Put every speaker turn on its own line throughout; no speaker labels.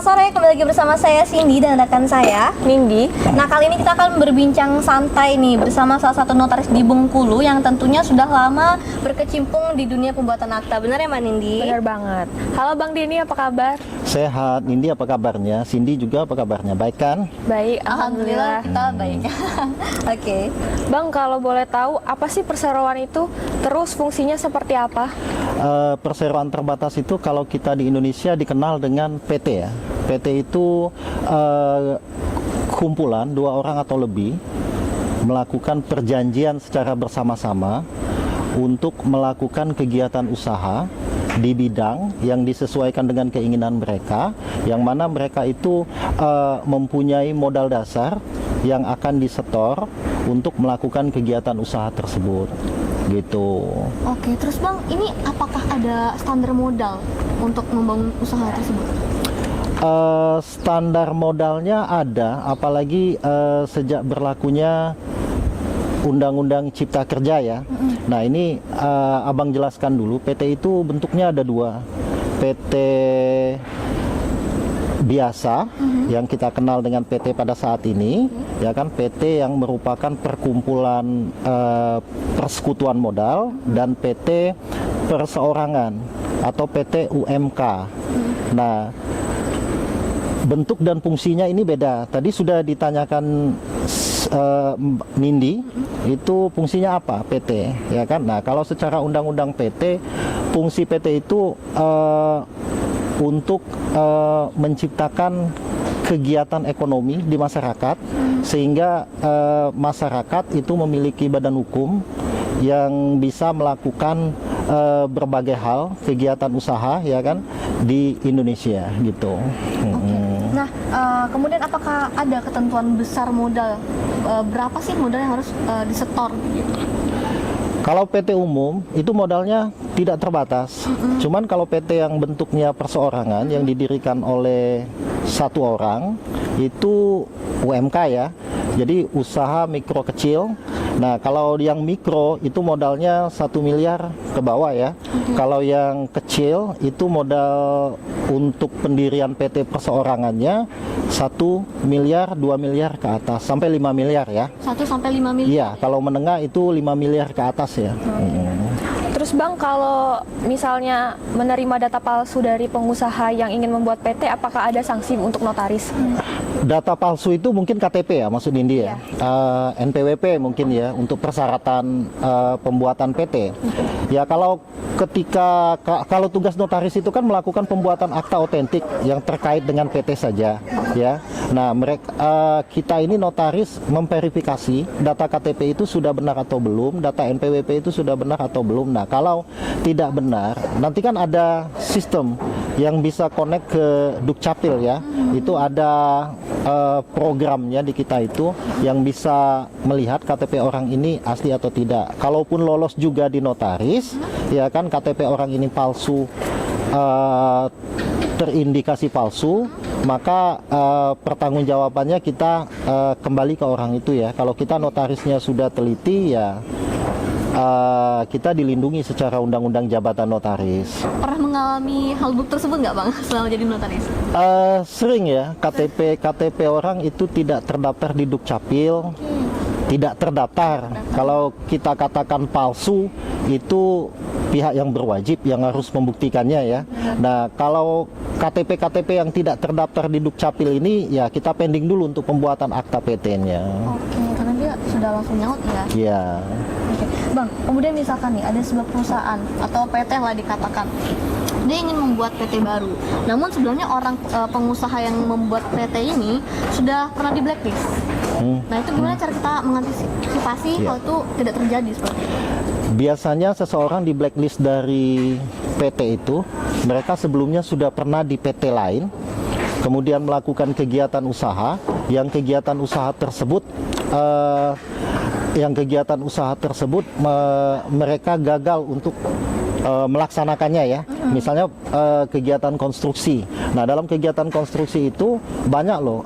sore, kembali lagi bersama saya Cindy dan rekan saya
Nindi.
Nah, kali ini kita akan berbincang santai nih bersama salah satu notaris di Bengkulu yang tentunya sudah lama berkecimpung di dunia pembuatan akta. Benar ya Mbak Nindi?
Benar banget. Halo Bang Denny, apa kabar?
Sehat. Nindi apa kabarnya? Cindy juga apa kabarnya? Baik kan?
Baik,
Alhamdulillah kita baik. Oke.
Bang, kalau boleh tahu apa sih perseroan itu? Terus fungsinya seperti apa?
Perseroan terbatas itu kalau kita di Indonesia dikenal dengan PT ya. PT itu kumpulan 2 orang atau lebih melakukan perjanjian secara bersama-sama untuk melakukan kegiatan usaha di bidang yang disesuaikan dengan keinginan mereka, yang mana mereka itu mempunyai modal dasar yang akan disetor untuk melakukan kegiatan usaha tersebut gitu.
Oke, terus Bang, ini apakah ada standar modal untuk membangun usaha tersebut?
Standar modalnya ada, apalagi sejak berlakunya Undang-Undang Cipta Kerja ya. Nah ini Abang jelaskan dulu, PT itu bentuknya ada 2. PT biasa yang kita kenal dengan PT pada saat ini, ya kan, PT yang merupakan perkumpulan persekutuan modal, dan PT perseorangan atau PT UMK. Nah, bentuk dan fungsinya ini beda. Tadi sudah ditanyakan Nindi, itu fungsinya apa PT, ya kan? Nah, kalau secara undang-undang PT, fungsi PT itu untuk menciptakan kegiatan ekonomi di masyarakat, sehingga masyarakat itu memiliki badan hukum yang bisa melakukan berbagai hal kegiatan usaha, ya kan, di Indonesia gitu.
Nah, kemudian apakah ada ketentuan besar modal? Berapa sih modal yang harus disetor?
Kalau PT umum itu modalnya tidak terbatas. Cuman kalau PT yang bentuknya perseorangan yang didirikan oleh 1 orang itu UMK ya. Jadi usaha mikro kecil. Nah, kalau yang mikro itu modalnya 1 miliar ke bawah ya. Kalau yang kecil itu modal untuk pendirian PT perseorangannya 1 miliar, 2 miliar ke atas, sampai 5 miliar ya.
1 sampai 5 miliar?
Iya, kalau menengah itu 5 miliar ke atas ya.
Terus Bang, kalau misalnya menerima data palsu dari pengusaha yang ingin membuat PT, apakah ada sanksi untuk notaris?
Data palsu itu mungkin KTP ya, maksud Indi ya. NPWP mungkin ya, untuk persyaratan pembuatan PT. Ya, kalau tugas notaris itu kan melakukan pembuatan akta otentik yang terkait dengan PT saja ya. Nah, kita ini notaris memverifikasi data KTP itu sudah benar atau belum, data NPWP itu sudah benar atau belum. Nah, kalau tidak benar, nanti kan ada sistem yang bisa connect ke Dukcapil ya. Itu ada programnya di kita itu yang bisa melihat KTP orang ini asli atau tidak. Kalaupun lolos juga di notaris, ya kan, KTP orang ini palsu, terindikasi palsu, maka pertanggungjawabannya kita kembali ke orang itu ya. Kalau kita notarisnya sudah teliti ya, kita dilindungi secara undang-undang jabatan notaris.
Pernah mengalami hal buruk tersebut nggak Bang selama jadi notaris?
Sering ya, KTP orang itu tidak terdaftar di Dukcapil, tidak terdaftar. Kalau kita katakan palsu, itu pihak yang berwajib yang harus membuktikannya ya. Nah, kalau KTP yang tidak terdaftar di Dukcapil ini, ya kita pending dulu untuk pembuatan akta PT-nya.
Oke, karena dia sudah langsung nyaut ya?
Iya.
Oke. Bang, kemudian misalkan nih ada sebuah perusahaan atau PT lah dikatakan, dia ingin membuat PT baru. Namun sebelumnya orang pengusaha yang membuat PT ini sudah pernah di blacklist. Nah, itu gimana cara kita mengantisipasi hal itu tidak terjadi seperti itu?
Biasanya seseorang di blacklist dari PT itu, mereka sebelumnya sudah pernah di PT lain, kemudian melakukan kegiatan usaha, yang kegiatan usaha tersebut mereka gagal untuk melaksanakannya ya. Misalnya kegiatan konstruksi. Nah, dalam kegiatan konstruksi itu banyak loh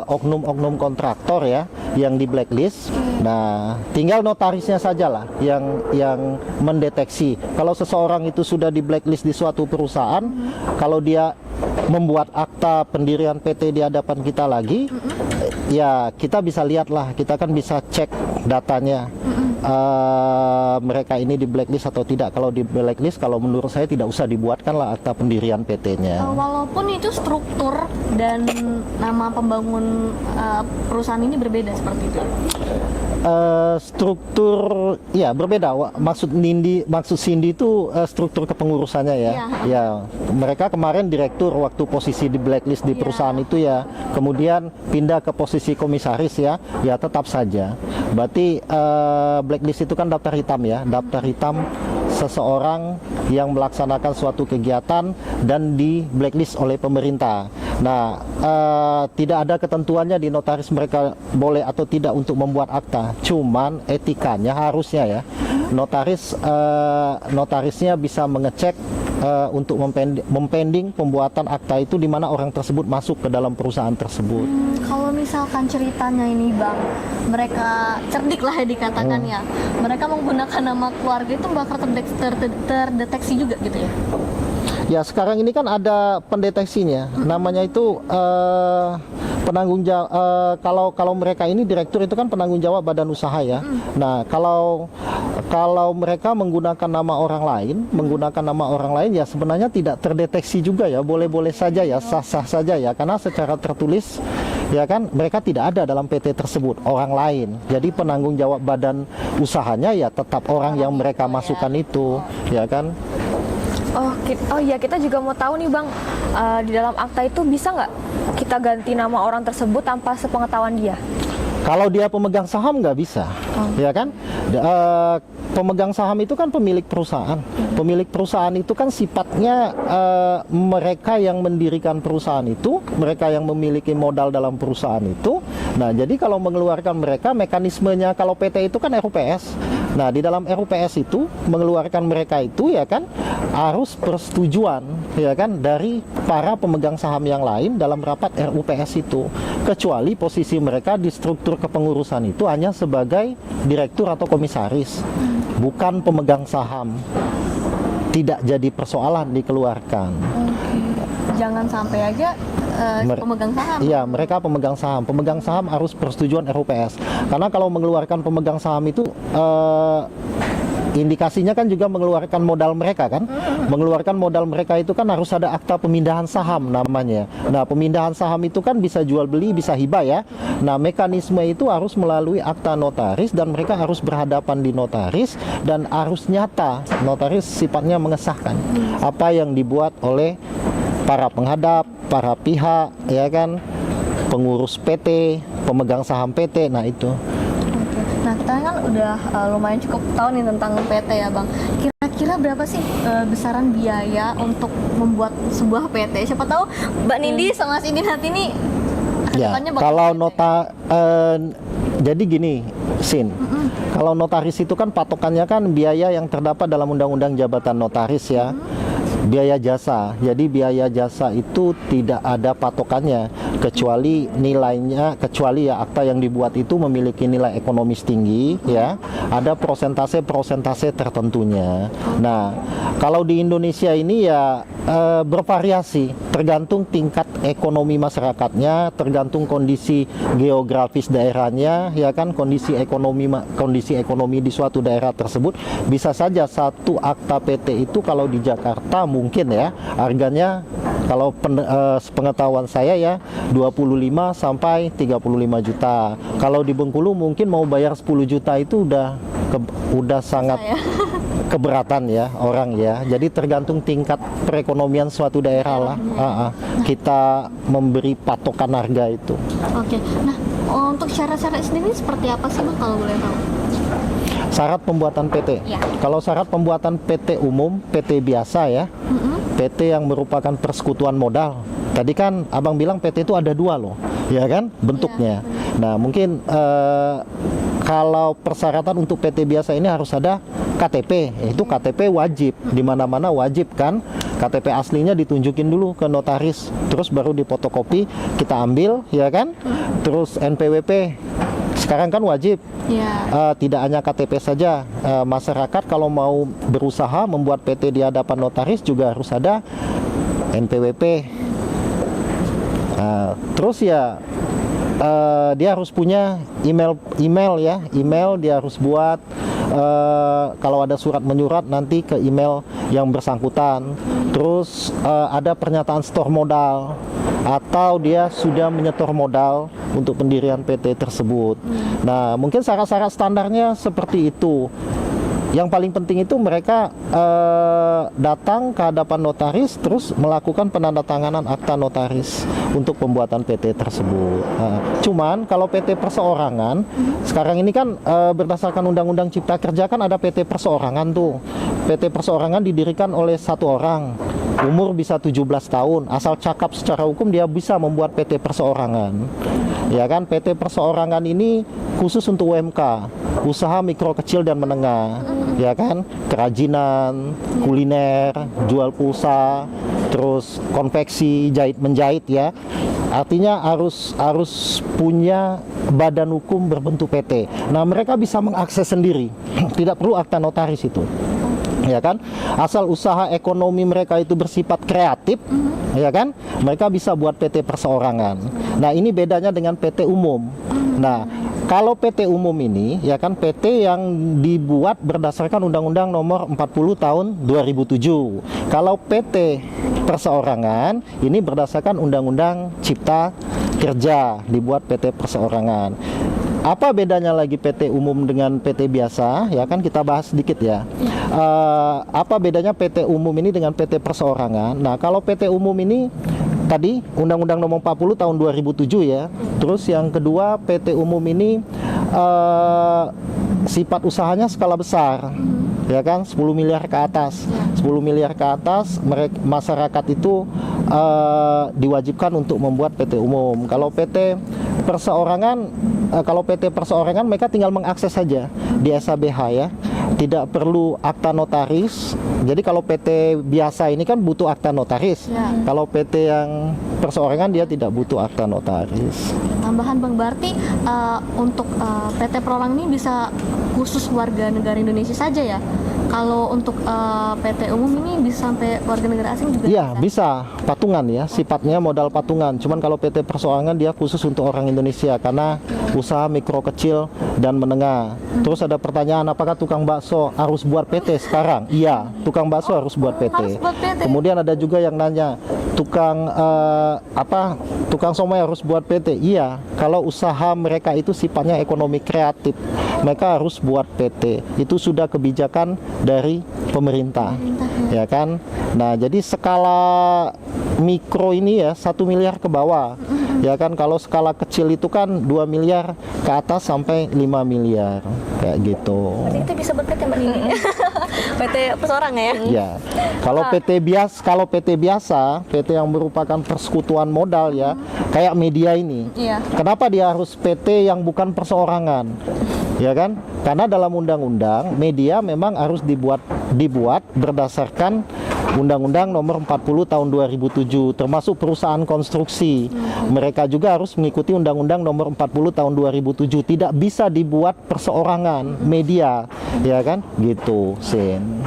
oknum-oknum kontraktor ya yang di blacklist. Nah, tinggal notarisnya saja lah yang mendeteksi. Kalau seseorang itu sudah di blacklist di suatu perusahaan, kalau dia membuat akta pendirian PT di hadapan kita lagi, ya kita bisa lihatlah, kita kan bisa cek datanya. Mereka ini di blacklist atau tidak. Kalau di blacklist, kalau menurut saya tidak usah dibuatkanlah akta pendirian PT-nya.
Walaupun itu struktur dan nama pembangun perusahaan ini berbeda seperti itu.
Struktur ya berbeda. Maksud Cindy itu struktur kepengurusannya ya.
Iya.
Ya, mereka kemarin direktur waktu posisi di blacklist di
Iya.
perusahaan itu ya. Kemudian pindah ke posisi komisaris ya. Ya tetap saja. Berarti blacklist itu kan daftar hitam ya. Daftar hitam seseorang yang melaksanakan suatu kegiatan dan di blacklist oleh pemerintah. Nah, tidak ada ketentuannya di notaris mereka boleh atau tidak untuk membuat akta. Cuman etikanya harusnya ya, notarisnya bisa mengecek untuk mempending pembuatan akta itu di mana orang tersebut masuk ke dalam perusahaan tersebut.
Kalau misalkan ceritanya ini Bang, mereka cerdik lah ya dikatakan ya. Mereka menggunakan nama keluarga itu bakal terdeteksi juga gitu ya.
Ya sekarang ini kan ada pendeteksinya, namanya itu penanggung jawab. Kalau mereka ini direktur itu kan penanggung jawab badan usaha ya. Nah kalau mereka menggunakan nama orang lain, ya sebenarnya tidak terdeteksi juga ya, boleh-boleh saja ya, sah-sah saja ya, karena secara tertulis ya kan mereka tidak ada dalam PT tersebut orang lain. Jadi penanggung jawab badan usahanya ya tetap orang yang mereka masukkan itu, ya kan.
Oh iya, kita juga mau tahu nih Bang, di dalam akta itu bisa nggak kita ganti nama orang tersebut tanpa sepengetahuan dia?
Kalau dia pemegang saham nggak bisa, ya kan? Pemegang saham itu kan pemilik perusahaan. Pemilik perusahaan itu kan sifatnya mereka yang mendirikan perusahaan itu, mereka yang memiliki modal dalam perusahaan itu. Nah, jadi kalau mengeluarkan mereka, mekanismenya kalau PT itu kan RUPS. Nah, di dalam RUPS itu mengeluarkan mereka itu ya kan harus persetujuan ya kan dari para pemegang saham yang lain dalam rapat RUPS itu. Kecuali posisi mereka di struktur kepengurusan itu hanya sebagai direktur atau komisaris, bukan pemegang saham. Tidak jadi persoalan dikeluarkan.
Jangan sampai aja pemegang saham.
Iya, mereka pemegang saham. Pemegang saham harus persetujuan RUPS. Karena kalau mengeluarkan pemegang saham itu indikasinya kan juga mengeluarkan modal mereka kan. Mengeluarkan modal mereka itu kan harus ada akta pemindahan saham namanya. Nah, pemindahan saham itu kan bisa jual beli, bisa hibah ya. Nah, mekanisme itu harus melalui akta notaris dan mereka harus berhadapan di notaris dan harus nyata. Notaris sifatnya mengesahkan apa yang dibuat oleh para penghadap, para pihak ya kan, pengurus PT, pemegang saham PT. Nah, itu.
Nah, kita kan udah lumayan cukup tahu nih tentang PT ya Bang. Kira-kira berapa sih besaran biaya untuk membuat sebuah PT? Siapa tahu Mbak Nindi sama Mas Idin hati ini
Ya,
kedepannya bakal
kalau
PT.
jadi gini, Sin. Kalau notaris itu kan patokannya kan biaya yang terdapat dalam Undang-Undang Jabatan Notaris ya. Biaya jasa. Jadi biaya jasa itu tidak ada patokannya kecuali nilainya, kecuali ya akta yang dibuat itu memiliki nilai ekonomis tinggi ya. Ada persentase tertentunya. Nah, kalau di Indonesia ini ya bervariasi tergantung tingkat ekonomi masyarakatnya, tergantung kondisi geografis daerahnya ya kan, kondisi ekonomi di suatu daerah tersebut. Bisa saja satu akta PT itu kalau di Jakarta mungkin ya harganya kalau sepengetahuan saya ya 25 sampai 35 juta. Kalau di Bengkulu mungkin mau bayar 10 juta itu udah sangat keberatan ya orang ya. Jadi tergantung tingkat perekonomian suatu daerah lah. Kita memberi patokan harga itu.
Oke. Nah, untuk syarat-syarat sendiri seperti apa sih Bang kalau boleh tahu?
Syarat pembuatan PT.
Ya.
Kalau syarat pembuatan PT umum, PT biasa ya, PT yang merupakan persekutuan modal. Tadi kan Abang bilang PT itu ada dua loh, ya kan bentuknya. Nah mungkin kalau persyaratan untuk PT biasa ini harus ada KTP, itu KTP wajib, di mana-mana wajib kan. KTP aslinya ditunjukin dulu ke notaris, terus baru difotokopi, kita ambil, ya kan. Terus NPWP. Sekarang kan wajib, tidak hanya KTP saja, masyarakat kalau mau berusaha membuat PT di hadapan notaris juga harus ada NPWP, Terus ya dia harus punya email dia harus buat kalau ada surat menyurat nanti ke email yang bersangkutan. Terus ada pernyataan setor modal atau dia sudah menyetor modal untuk pendirian PT tersebut. Nah, mungkin syarat-syarat standarnya seperti itu. Yang paling penting itu mereka datang ke hadapan notaris terus melakukan penandatanganan akta notaris untuk pembuatan PT tersebut. Cuman kalau PT perseorangan sekarang ini kan berdasarkan Undang-Undang Cipta Kerja kan ada PT perseorangan tuh. PT perseorangan didirikan oleh satu orang, umur bisa 17 tahun, asal cakap secara hukum dia bisa membuat PT perseorangan. Ya kan, PT perseorangan ini khusus untuk UMK, usaha mikro kecil dan menengah. Ya kan, kerajinan, kuliner, jual pulsa, terus konveksi, jahit menjahit ya. Artinya harus punya badan hukum berbentuk PT. Nah, mereka bisa mengakses sendiri, tidak perlu akta notaris itu. Ya kan, asal usaha ekonomi mereka itu bersifat kreatif, ya kan, mereka bisa buat PT perseorangan. Nah, ini bedanya dengan PT umum. Nah, kalau PT umum ini, ya kan, PT yang dibuat berdasarkan Undang-Undang Nomor 40 Tahun 2007. Kalau PT perseorangan ini berdasarkan Undang-Undang Cipta Kerja, dibuat PT perseorangan. Apa bedanya lagi PT umum dengan PT biasa? Ya kan, kita bahas sedikit ya. Apa bedanya PT umum ini dengan PT perseorangan? Nah, kalau PT umum ini tadi Undang-Undang Nomor 40 Tahun 2007 ya. Terus yang kedua, PT umum ini sifat usahanya skala besar. Ya kan, 10 miliar ke atas. 10 miliar ke atas masyarakat itu diwajibkan untuk membuat PT umum. Kalau PT perseorangan mereka tinggal mengakses saja di SHBH ya. Tidak perlu akta notaris. Jadi kalau PT biasa ini kan butuh akta notaris. Kalau PT yang perseorangan dia tidak butuh akta notaris.
Tambahan Bang, berarti untuk PT perorangan ini bisa khusus warga negara Indonesia saja ya? Kalau untuk PT umum ini bisa sampai warga negara asing juga?
Iya, bisa. Patungan ya, sifatnya modal patungan. Cuman kalau PT perseorangan dia khusus untuk orang Indonesia karena usaha mikro kecil dan menengah. Terus ada pertanyaan, apakah tukang bakso harus buat PT sekarang? Iya, tukang bakso harus buat PT.
Harus buat PT.
Kemudian ada juga yang nanya, tukang somai harus buat PT? Iya, kalau usaha mereka itu sifatnya ekonomi kreatif, mereka harus buat PT. Itu sudah kebijakan dari pemerintah, ya kan. Nah, jadi skala mikro ini ya 1 miliar ke bawah, ya kan. Kalau skala kecil itu kan 2 miliar ke atas sampai 5 miliar kayak gitu.
Berarti kita bisa buat PT Mbak Nini. PT perseorangan ya?
Ya. Kalau PT biasa, PT yang merupakan persekutuan modal ya, kayak media ini.
Iya.
Kenapa dia harus PT yang bukan perseorangan? Ya kan? Karena dalam undang-undang media memang harus dibuat berdasarkan Undang-Undang Nomor 40 Tahun 2007, termasuk perusahaan konstruksi. Mereka juga harus mengikuti Undang-Undang Nomor 40 Tahun 2007. Tidak bisa dibuat perseorangan media, ya kan? Gitu, Sin.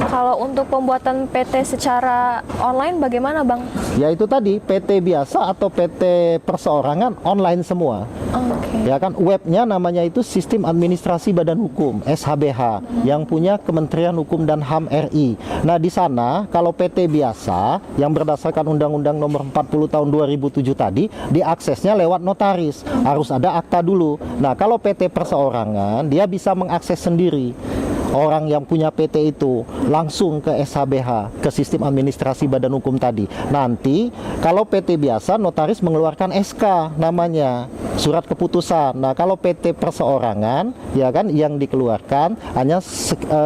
Kalau untuk pembuatan PT secara online bagaimana, Bang?
Ya itu tadi, PT biasa atau PT perseorangan online semua.
Oke.
Ya kan, webnya namanya itu Sistem Administrasi Badan Hukum (SHBH) yang punya Kementerian Hukum dan HAM RI. Nah, di sana kalau PT biasa yang berdasarkan Undang-Undang Nomor 40 Tahun 2007 tadi diaksesnya lewat notaris, harus ada akta dulu. Nah, kalau PT perseorangan dia bisa mengakses sendiri. Orang yang punya PT itu langsung ke SHBH, ke Sistem Administrasi Badan Hukum tadi. Nanti kalau PT biasa notaris mengeluarkan SK namanya, surat keputusan. Nah, kalau PT perseorangan ya kan yang dikeluarkan hanya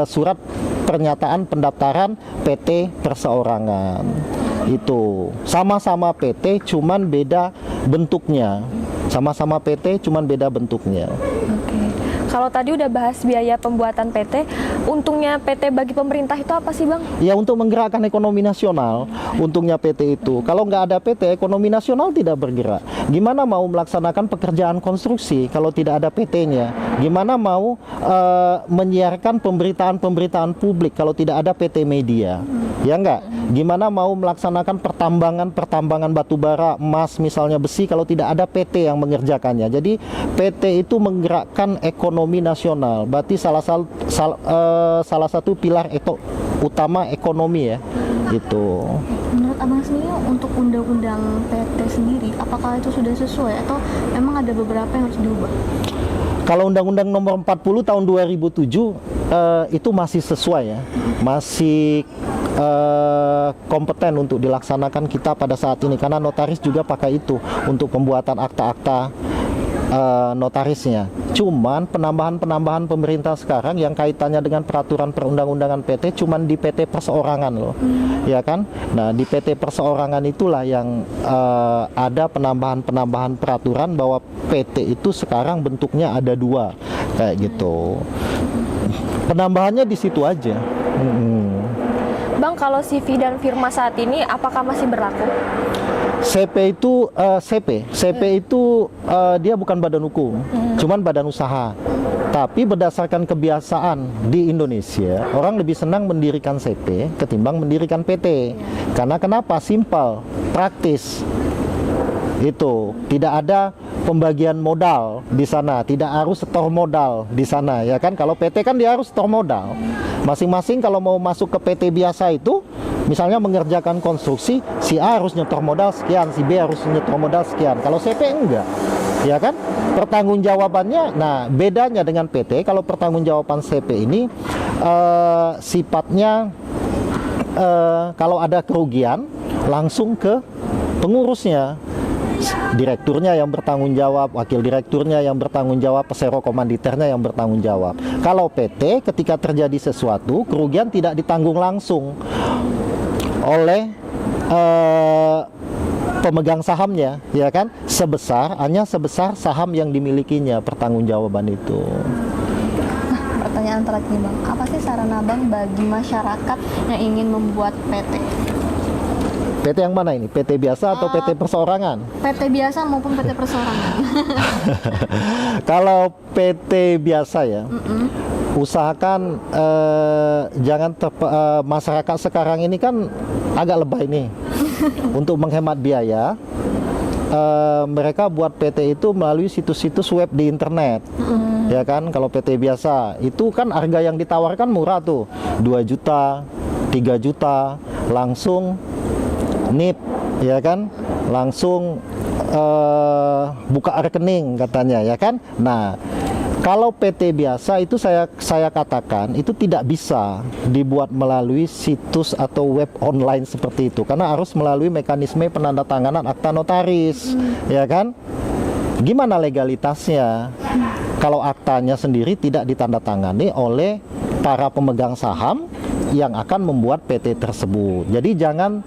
surat pernyataan pendaftaran PT perseorangan. Itu sama-sama PT cuman beda bentuknya. Sama-sama PT cuman beda bentuknya.
Oke. Kalau tadi udah bahas biaya pembuatan PT, untungnya PT bagi pemerintah itu apa sih, Bang?
Ya, untuk menggerakkan ekonomi nasional, untungnya PT itu. Kalau nggak ada PT, ekonomi nasional tidak bergerak. Gimana mau melaksanakan pekerjaan konstruksi kalau tidak ada PT-nya? Gimana mau menyiarkan pemberitaan-pemberitaan publik kalau tidak ada PT Media? Ya enggak? Gimana mau melaksanakan pertambangan batu bara, emas, misalnya besi kalau tidak ada PT yang mengerjakannya? Jadi PT itu menggerakkan ekonomi nasional. Berarti salah satu pilar utama ekonomi ya. Gitu.
Menurut Abang sendiri untuk undang-undang PT sendiri, apakah itu sudah sesuai atau memang ada beberapa yang harus diubah?
Kalau Undang-Undang Nomor 40 Tahun 2007 itu masih sesuai ya, masih kompeten untuk dilaksanakan kita pada saat ini, karena notaris juga pakai itu untuk pembuatan akta-akta notarisnya. Cuman penambahan pemerintah sekarang yang kaitannya dengan peraturan perundang-undangan PT cuman di PT perseorangan loh, ya kan? Nah di PT perseorangan itulah yang ada penambahan peraturan bahwa PT itu sekarang bentuknya ada 2 kayak gitu. Penambahannya di situ aja.
Bang, kalau CV dan firma saat ini apakah masih berlaku?
CP itu CP itu dia bukan badan hukum, cuman badan usaha. Tapi berdasarkan kebiasaan di Indonesia, orang lebih senang mendirikan CP ketimbang mendirikan PT. Karena kenapa? Simpel, praktis. Itu tidak ada pembagian modal di sana, tidak harus setor modal di sana, ya kan? Kalau PT kan dia harus setor modal. Masing-masing kalau mau masuk ke PT biasa itu, misalnya mengerjakan konstruksi, si A harus nyetor modal sekian, si B harus nyetor modal sekian. Kalau CP enggak, ya kan? Pertanggungjawabannya, nah bedanya dengan PT, kalau pertanggungjawaban CP ini sifatnya kalau ada kerugian langsung ke pengurusnya. Direkturnya yang bertanggung jawab, wakil direkturnya yang bertanggung jawab, pesero komanditernya yang bertanggung jawab. Kalau PT, ketika terjadi sesuatu, kerugian tidak ditanggung langsung oleh pemegang sahamnya, ya kan? Hanya sebesar saham yang dimilikinya, pertanggungjawaban itu.
Pertanyaan terakhir Bang, apa sih saran Abang bagi masyarakat yang ingin membuat PT?
PT yang mana ini? PT biasa atau PT perseorangan?
PT biasa maupun PT perseorangan.
Kalau PT biasa ya, usahakan jangan masyarakat sekarang ini kan agak lebay nih. Untuk menghemat biaya, mereka buat PT itu melalui situs-situs web di internet. Ya kan, kalau PT biasa itu kan harga yang ditawarkan murah tuh, 2 juta, 3 juta, langsung NIP, ya kan, langsung buka rekening katanya, ya kan. Nah, kalau PT biasa itu saya katakan itu tidak bisa dibuat melalui situs atau web online seperti itu, karena harus melalui mekanisme penandatanganan akta notaris, ya kan. Gimana legalitasnya kalau aktanya sendiri tidak ditandatangani oleh para pemegang saham yang akan membuat PT tersebut? Jadi jangan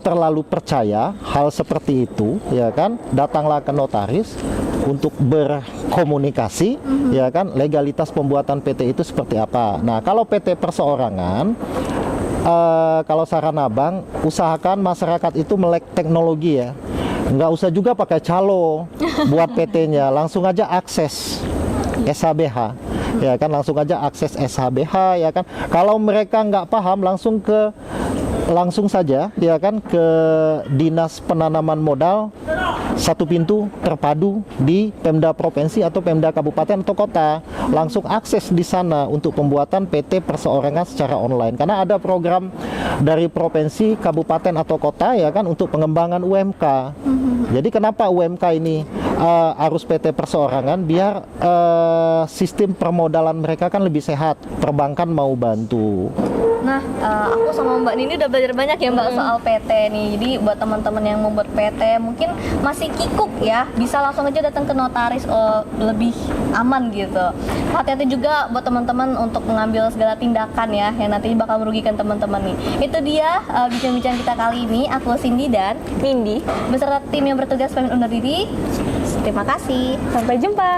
terlalu percaya hal seperti itu, ya kan. Datanglah ke notaris untuk berkomunikasi, ya kan, legalitas pembuatan PT itu seperti apa. Nah, kalau PT perseorangan, kalau saran Abang, usahakan masyarakat itu melek teknologi ya. Nggak usah juga pakai calo buat PT-nya, langsung aja akses SHBH, ya kan, langsung aja akses SHBH, ya kan. Kalau mereka nggak paham, langsung saja, ya kan, ke Dinas Penanaman Modal satu pintu terpadu di Pemda Provinsi atau Pemda Kabupaten atau Kota. Langsung akses di sana untuk pembuatan PT perseorangan secara online, karena ada program dari provinsi, kabupaten atau kota, ya kan, untuk pengembangan UMK. Jadi kenapa UMK ini harus PT perseorangan? Biar sistem permodalan mereka kan lebih sehat, perbankan mau bantu.
Nah, aku sama Mbak Nini udah belajar banyak ya Mbak soal PT nih. Jadi buat teman-teman yang membuat PT mungkin masih kikuk ya, bisa langsung aja datang ke notaris, lebih aman gitu. Hati-hati juga buat teman-teman untuk mengambil segala tindakan ya, yang nanti bakal merugikan teman-teman nih. Itu dia bincang-bincang kita kali ini. Aku Cindy dan
Nindi,
beserta tim yang bertugas pamit undur diri. Terima kasih.
sampai jumpa.